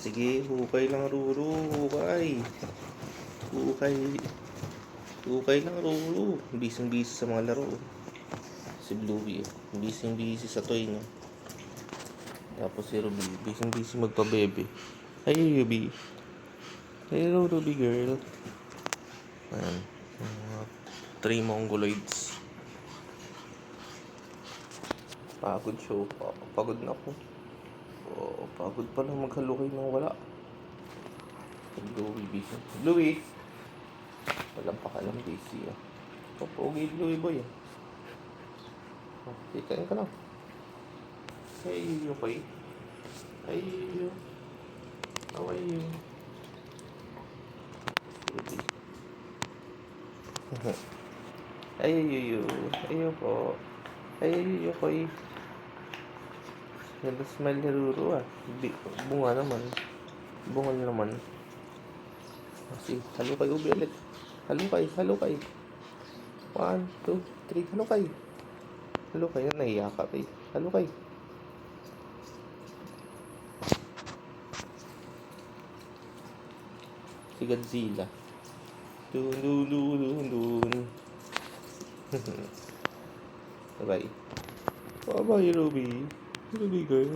Sige, hukay lang, Ruru. Hukay. Hukay. Hukay lang, Ruru. Bising-busy sa mga laro. Si Bluey, bising-busy sa toy niya. Tapos si Ruby, bising-busy magpa-bebe. Ay, Ruby. Hello, Ruby girl. Ayan. 3 mongoloids. Pagod siya. Pagod na ako. Oh, pagod pala maghalukay nang wala. Bluey, busy. Bluey! Walang pakalang busy. Pogi, Bluey boy. Kain ka lang. Hey, okay. Hey, how are you? Ay, ayo po. Ay, okay. Ganda smile ni Ruru Bunga naman. Bungal naman. Kasi, halukay ubi ulit. Halukay. 1, 2, 3, halukay. Halukay, naiyakap eh. Halukay. Si Godzilla. Dun. Bye-bye. Bye-bye, Ruby. Ruby girl.